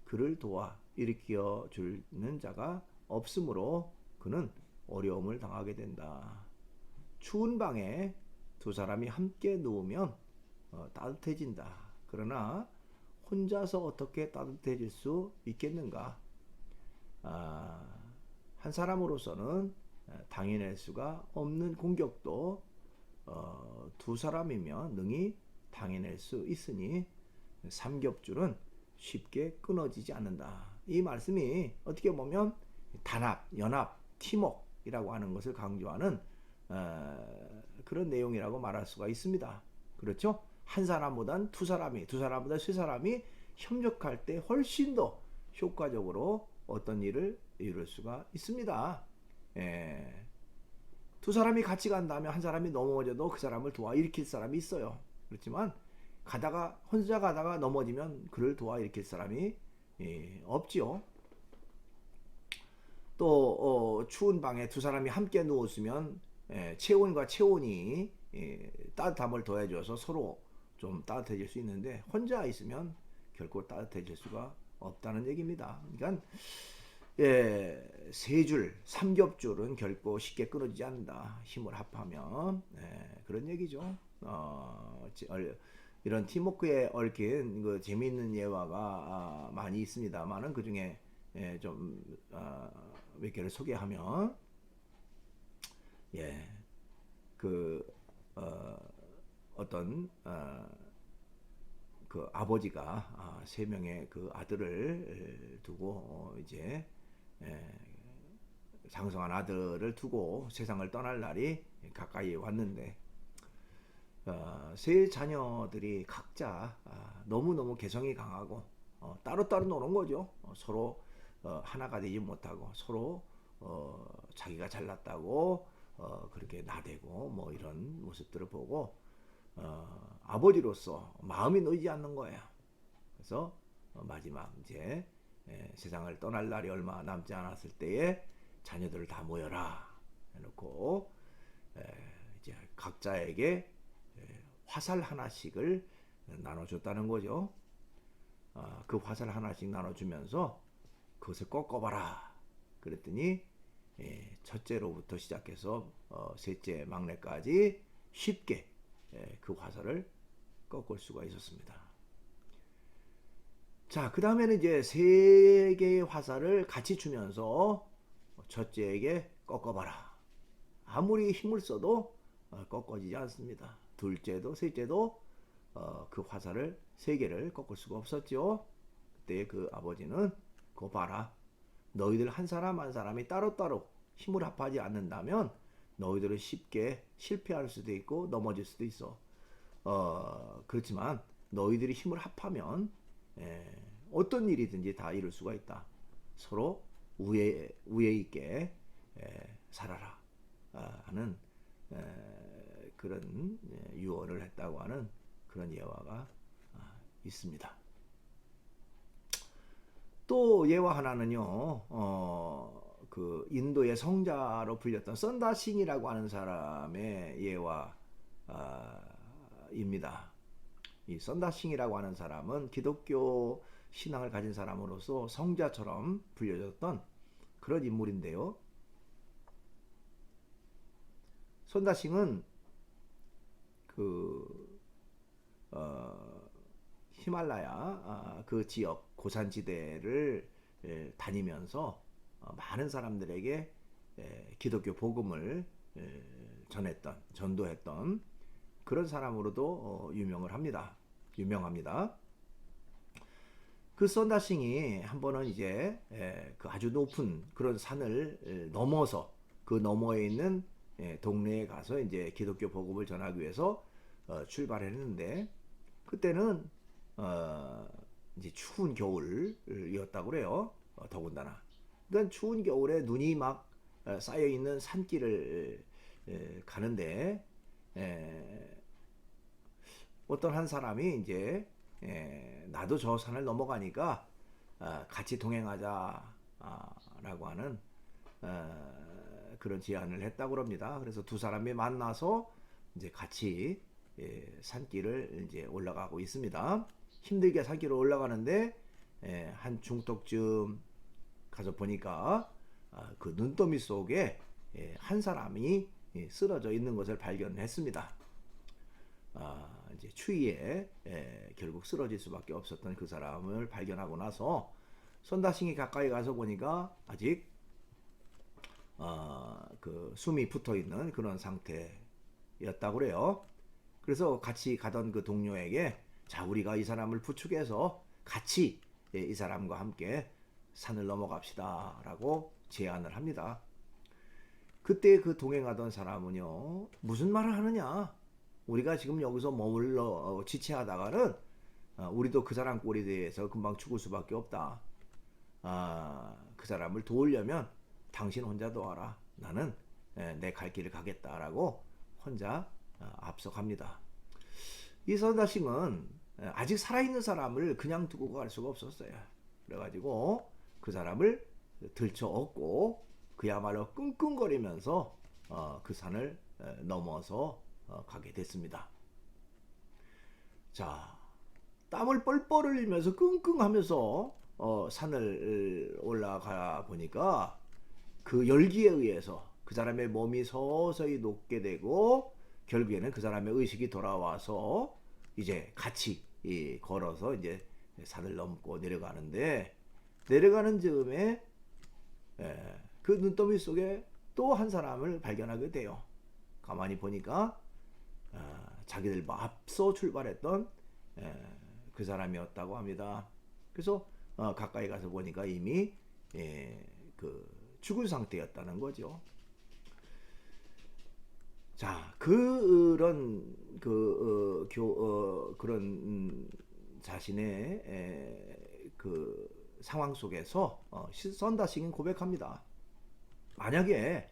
[SPEAKER 1] 그를 도와 일으켜 주는 자가 없으므로 그는 어려움을 당하게 된다. 추운 방에 두 사람이 함께 누우면 따뜻해진다. 그러나 혼자서 어떻게 따뜻해질 수 있겠는가? 한 사람으로서는 당해낼 수가 없는 공격도 두 사람이면 능히 당해낼 수 있으니 삼겹줄은 쉽게 끊어지지 않는다. 이 말씀이 어떻게 보면 단합, 연합, 팀워크이라고 하는 것을 강조하는 그런 내용이라고 말할 수가 있습니다. 그렇죠? 한 사람보단 두 사람보다 세 사람이 협력할 때 훨씬 더 효과적으로 어떤 일을 이룰 수가 있습니다. 두 사람이 같이 간다면 한 사람이 넘어져도 그 사람을 도와 일으킬 사람이 있어요. 그렇지만 혼자 가다가 넘어지면 그를 도와 일으킬 사람이 없지요. 또 추운 방에 두 사람이 함께 누웠으면 체온과 체온이 따뜻함을 더해줘서 서로 좀 따뜻해질 수 있는데, 혼자 있으면 결코 따뜻해질 수가 없다는 얘기입니다. 그러니까 세 줄, 삼겹줄은 결코 쉽게 끊어지지 않는다. 힘을 합하면 그런 얘기죠. 이런 팀워크에 얽힌 그 재미있는 예화가 많이 있습니다만은 그 중에 좀 몇 개를 소개하면, 어떤 그 아버지가 세 명의 그 아들을 두고 이제 장성한 아들을 두고 세상을 떠날 날이 가까이 왔는데, 세 자녀들이 각자 너무너무 개성이 강하고 따로따로 노는 거죠. 서로 하나가 되지 못하고 서로 자기가 잘났다고 그렇게 나대고 뭐 이런 모습들을 보고 아버지로서 마음이 놓이지 않는 거예요. 그래서 마지막 이제 세상을 떠날 날이 얼마 남지 않았을 때에 자녀들을 다 모여라 해놓고 이제 각자에게 화살 하나씩을 나눠줬다는 거죠. 그 화살 하나씩 나눠주면서 그것을 꺾어봐라 그랬더니 첫째로부터 시작해서 셋째 막내까지 쉽게 그 화살을 꺾을 수가 있었습니다. 자, 그 다음에는 이제 세 개의 화살을 같이 주면서 첫째에게 꺾어봐라. 아무리 힘을 써도 꺾어지지 않습니다. 둘째도 셋째도 그 화살을 세 개를 꺾을 수가 없었죠. 그때 그 아버지는 그거 봐라. 너희들 한 사람 한 사람이 따로따로 힘을 합하지 않는다면 너희들은 쉽게 실패할 수도 있고 넘어질 수도 있어. 그렇지만 너희들이 힘을 합하면 어떤 일이든지 다 이룰 수가 있다. 서로 우애 있게 살아라 하는 그런 유언을 했다고 하는 그런 예화가 있습니다. 또 예화 하나는요, 그 인도의 성자로 불렸던 선다싱이라고 하는 사람의 예화입니다. 이 선다싱이라고 하는 사람은 기독교 신앙을 가진 사람으로서 성자처럼 불려졌던 그런 인물인데요. 선다싱은 그 히말라야 그 지역 고산지대를 다니면서 많은 사람들에게 기독교 복음을 전도했던 그런 사람으로도 유명합니다. 그 선다싱이 한 번은 이제 그 아주 높은 그런 산을 넘어서 그 너머에 있는 동네에 가서 이제 기독교 복음을 전하기 위해서 출발했는데 그때는 이제 추운 겨울이었다고 그래요. 더군다나. 그러니까 추운 겨울에 눈이 막 쌓여 있는 산길을 가는데 어떤 한 사람이 이제 나도 저 산을 넘어가니까 같이 동행하자라고 하는 그런 제안을 했다고 합니다. 그래서 두 사람이 만나서 이제 같이 산길을 이제 올라가고 있습니다. 힘들게 산길을 올라가는데 한 중턱쯤 가서 보니까 그 눈더미 속에 한 사람이 쓰러져 있는 것을 발견했습니다. 이제 추위에 결국 쓰러질 수밖에 없었던 그 사람을 발견하고 나서 선다싱이 가까이 가서 보니까 아직 그 숨이 붙어 있는 그런 상태였다고 그래요. 그래서 같이 가던 그 동료에게 자, 우리가 이 사람을 부축해서 같이 이 사람과 함께 산을 넘어갑시다 라고 제안을 합니다. 그때 그 동행하던 사람은요, 무슨 말을 하느냐, 우리가 지금 여기서 머물러 지체하다가는 우리도 그 사람 꼴에 대해서 금방 죽을 수밖에 없다. 그 사람을 도우려면 당신 혼자 도와라. 나는 내 갈 길을 가겠다라고 혼자 앞서갑니다. 이 선다싱은 아직 살아있는 사람을 그냥 두고 갈 수가 없었어요. 그래가지고 그 사람을 들쳐 업고 그야말로 끙끙거리면서 그 산을 넘어서 가게 됐습니다. 자, 땀을 뻘뻘 흘리면서 끙끙하면서 산을 올라가 보니까 그 열기에 의해서 그 사람의 몸이 서서히 녹게 되고 결국에는 그 사람의 의식이 돌아와서 이제 같이 걸어서 이제 산을 넘고 내려가는데 내려가는 즈음에 그 눈더미 속에 또 한 사람을 발견하게 돼요. 가만히 보니까 자기들 앞서 출발했던 그 사람이었다고 합니다. 그래서 가까이 가서 보니까 이미 그 죽은 상태였다는 거죠. 자, 그런 그런 자신의 그 상황 속에서 썬다싱은 고백합니다. 만약에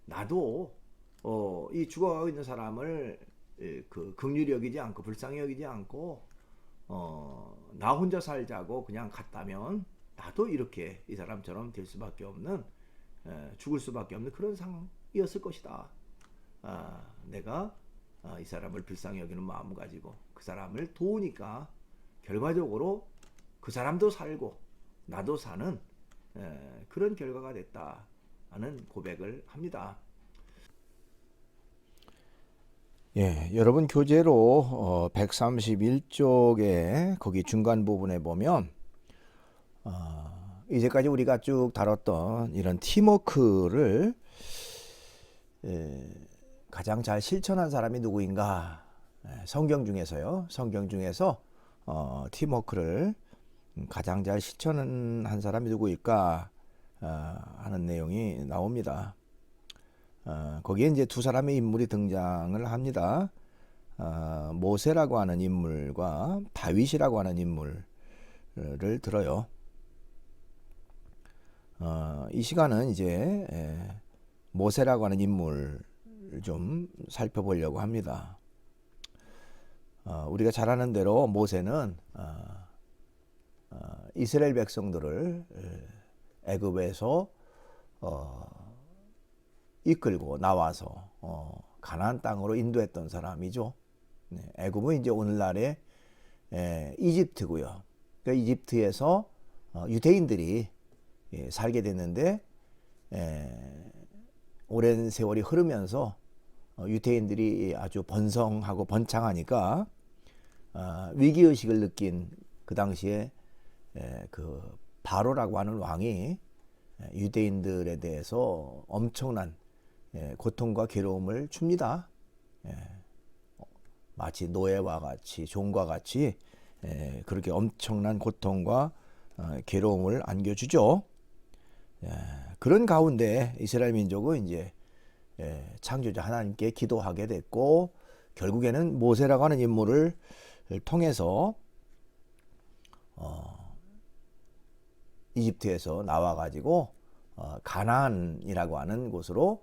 [SPEAKER 1] 나도 이 죽어가고 있는 사람을 그 긍휼히 여기지 않고 불쌍히 여기지 않고 나 혼자 살자고 그냥 갔다면 나도 이렇게 이 사람처럼 될 수밖에 없는 죽을 수밖에 없는 그런 상황이었을 것이다. 내가 이 사람을 불쌍히 여기는 마음 가지고 그 사람을 도우니까 결과적으로 그 사람도 살고 나도 사는 그런 결과가 됐다 하는 고백을 합니다. 예, 여러분 교재로 131쪽에 거기 중간 부분에 보면 이제까지 우리가 쭉 다뤘던 이런 팀워크를 가장 잘 실천한 사람이 누구인가? 성경 중에서요. 성경 중에서 팀워크를 가장 잘 실천한 사람이 누구일까? 하는 내용이 나옵니다. 거기에 이제 두 사람의 인물이 등장을 합니다. 모세라고 하는 인물과 다윗이라고 하는 인물을 들어요. 이 시간은 이제 모세라고 하는 인물을 좀 살펴보려고 합니다. 우리가 잘 아는 대로 모세는 이스라엘 백성들을 애굽에서 이끌고 나와서 가나안 땅으로 인도했던 사람이죠. 애굽은 이제 오늘날의 이집트고요. 그러니까 이집트에서 유대인들이 살게 됐는데 오랜 세월이 흐르면서 유대인들이 아주 번성하고 번창하니까 위기의식을 느낀 그 당시에 그 바로라고 하는 왕이 유대인들에 대해서 엄청난 고통과 괴로움을 줍니다. 마치 노예와 같이 종과 같이 그렇게 엄청난 고통과 괴로움을 안겨주죠. 그런 가운데 이스라엘 민족은 이제 창조자 하나님께 기도하게 됐고 결국에는 모세라고 하는 인물을 통해서 이집트에서 나와가지고 가나안이라고 하는 곳으로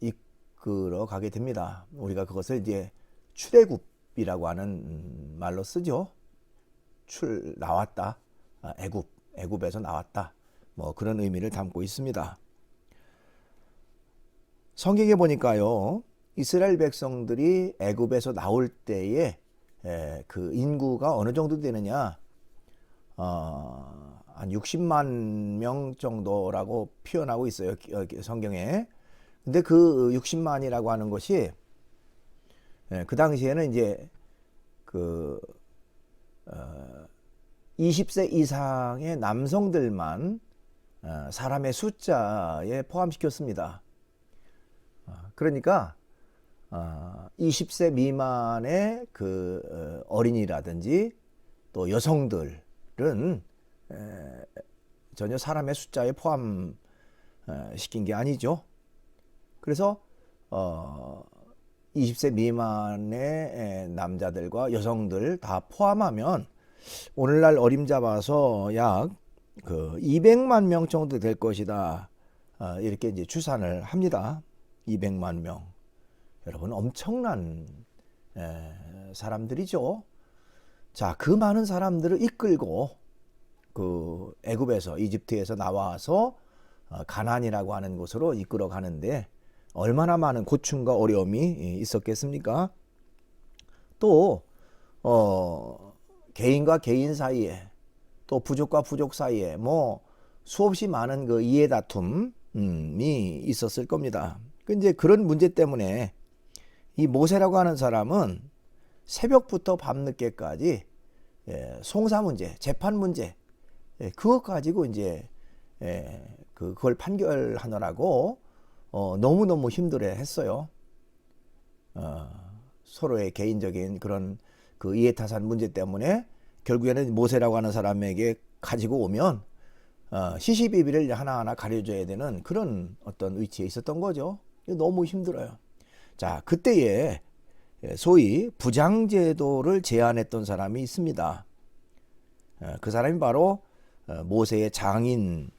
[SPEAKER 1] 이끌어 가게 됩니다. 우리가 그것을 이제 출애굽이라고 하는 말로 쓰죠. 나왔다. 애굽에서 나왔다. 뭐 그런 의미를 담고 있습니다. 성경에 보니까요, 이스라엘 백성들이 애굽에서 나올 때에 그 인구가 어느 정도 되느냐, 한 60만 명 정도라고 표현하고 있어요, 성경에. 근데 그 60만이라고 하는 것이 그 당시에는 이제 그 20세 이상의 남성들만 사람의 숫자에 포함시켰습니다. 그러니까 20세 미만의 그 어린이라든지 또 여성들은 전혀 사람의 숫자에 포함시킨 게 아니죠. 그래서 20세 미만의 남자들과 여성들 다 포함하면 오늘날 어림잡아서 약 그 200만 명 정도 될 것이다. 이렇게 이제 추산을 합니다. 200만 명. 여러분 엄청난 사람들이죠. 자, 그 많은 사람들을 이끌고 그 애굽에서 이집트에서 나와서 가나안이라고 하는 곳으로 이끌어 가는데 얼마나 많은 고충과 어려움이 있었겠습니까? 또 개인과 개인 사이에 또 부족과 부족 사이에 뭐 수없이 많은 그 이해 다툼이 있었을 겁니다. 이제 그런 문제 때문에 이 모세라고 하는 사람은 새벽부터 밤늦게까지 송사 문제, 재판 문제, 그것 가지고 이제 그걸 판결하느라고 너무너무 힘들어 했어요. 서로의 개인적인 그런 그 이해타산 문제 때문에 결국에는 모세라고 하는 사람에게 가지고 오면 시시비비를 하나하나 가려줘야 되는 그런 어떤 위치에 있었던 거죠. 너무 힘들어요. 자, 그때에 소위 부장제도를 제안했던 사람이 있습니다. 그 사람이 바로 모세의 장인이었던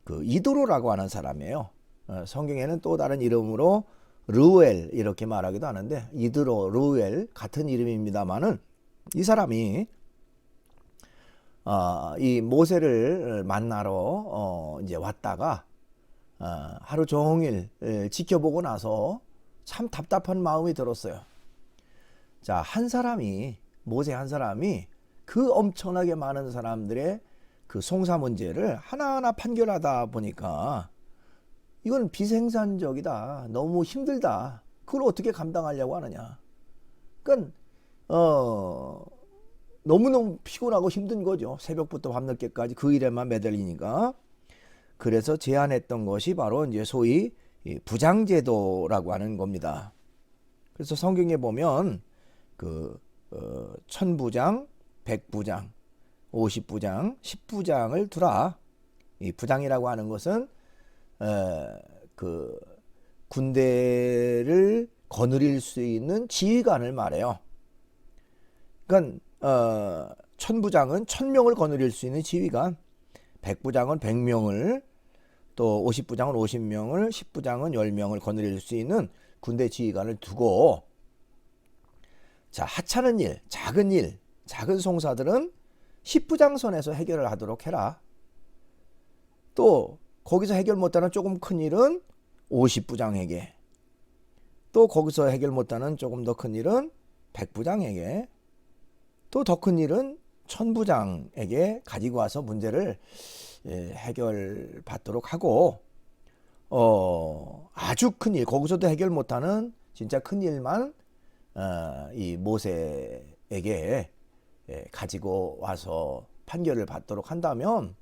[SPEAKER 1] 그 이드로라고 하는 사람이에요. 성경에는 또 다른 이름으로 르우엘 이렇게 말하기도 하는데 이드로, 르우엘 같은 이름입니다만은 이 사람이 이 모세를 만나러 이제 왔다가 하루 종일 지켜보고 나서 참 답답한 마음이 들었어요. 자, 한 사람이 모세 한 사람이 그 엄청나게 많은 사람들의 그 송사 문제를 하나하나 판결하다 보니까 이건 비생산적이다. 너무 힘들다. 그걸 어떻게 감당하려고 하느냐. 그러니까 너무너무 피곤하고 힘든 거죠. 새벽부터 밤늦게까지 그 일에만 매달리니까. 그래서 제안했던 것이 바로 이제 소위 부장제도라고 하는 겁니다. 그래서 성경에 보면 그 천부장, 백부장, 50부장, 10부장을 두라. 이 부장이라고 하는 것은 그 군대를 거느릴 수 있는 지휘관을 말해요. 그러니까 천부장은 1000명을 거느릴 수 있는 지휘관, 백부장은 100명을, 또 50부장은 50명을, 10부장은 10명을 거느릴 수 있는 군대 지휘관을 두고, 자, 하찮은 일, 작은 송사들은 10부장 선에서 해결을 하도록 해라. 또 거기서 해결 못하는 조금 큰 일은 50부장에게, 또 거기서 해결 못하는 조금 더 큰 일은 100부장에게, 또 더 큰 일은 1000부장에게 가지고 와서 문제를 해결받도록 하고, 아주 큰 일, 거기서도 해결 못하는 진짜 큰 일만 이 모세에게 가지고 와서 판결을 받도록 한다면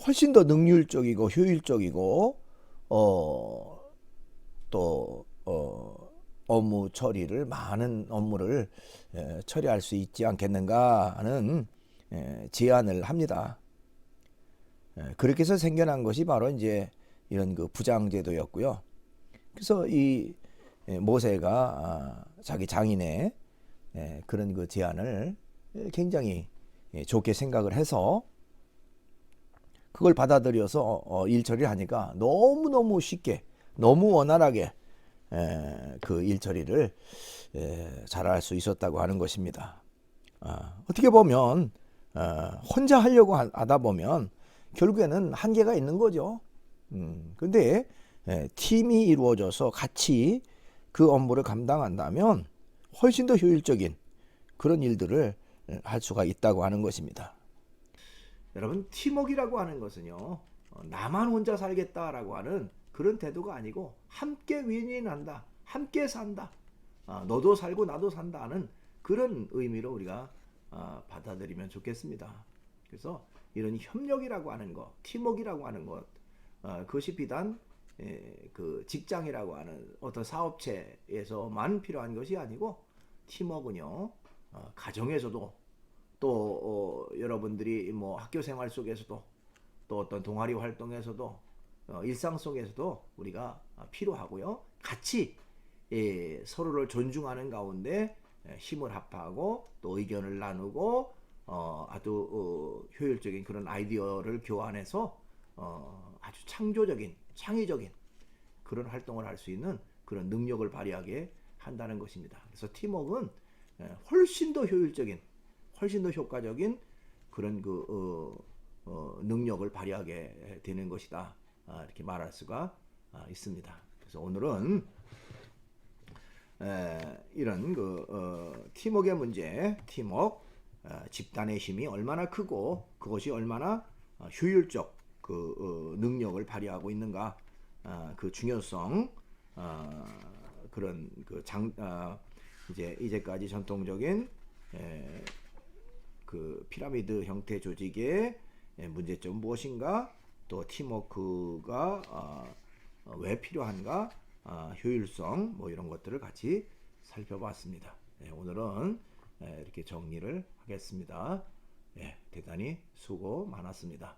[SPEAKER 1] 훨씬 더 능률적이고 효율적이고 또 업무 처리를, 많은 업무를 처리할 수 있지 않겠는가 하는 제안을 합니다. 그렇게 해서 생겨난 것이 바로 이제 이런 그 부장제도였고요. 그래서 이 모세가 자기 장인의 그런 그 제안을 굉장히 좋게 생각을 해서 그걸 받아들여서 일 처리를 하니까 너무너무 쉽게, 너무 원활하게 그 일 처리를 잘할 수 있었다고 하는 것입니다. 어떻게 보면 혼자 하려고 하다 보면 결국에는 한계가 있는 거죠. 근데 팀이 이루어져서 같이 그 업무를 감당한다면 훨씬 더 효율적인 그런 일들을 할 수가 있다고 하는 것입니다. 여러분, 팀워크라고 하는 것은요, 나만 혼자 살겠다라고 하는 그런 태도가 아니고 함께 윈윈한다, 함께 산다, 너도 살고 나도 산다는 그런 의미로 우리가 받아들이면 좋겠습니다. 그래서 이런 협력이라고 하는 것, 팀워크라고 하는 것, 그것이 비단 그 직장이라고 하는 어떤 사업체에서만 필요한 것이 아니고, 팀워크는요, 가정에서도, 또 여러분들이 뭐 학교 생활 속에서도, 또 어떤 동아리 활동에서도, 일상 속에서도 우리가 필요하고요. 같이 서로를 존중하는 가운데 힘을 합하고 또 의견을 나누고 아주 효율적인 그런 아이디어를 교환해서 아주 창조적인, 창의적인 그런 활동을 할 수 있는 그런 능력을 발휘하게 한다는 것입니다. 그래서 팀워크는 훨씬 더 효율적인, 훨씬 더 효과적인 그런 그 능력을 발휘하게 되는 것이다, 이렇게 말할 수가 있습니다. 그래서 오늘은 이런 그 팀워크의 문제, 팀워크, 집단의 힘이 얼마나 크고 그것이 얼마나 효율적 그 능력을 발휘하고 있는가, 그 중요성, 그런 그 이제까지 전통적인 그 피라미드 형태 조직의 문제점은 무엇인가, 또 팀워크가 왜 필요한가, 효율성, 뭐 이런 것들을 같이 살펴봤습니다. 오늘은 이렇게 정리를 하겠습니다. 대단히 수고 많았습니다.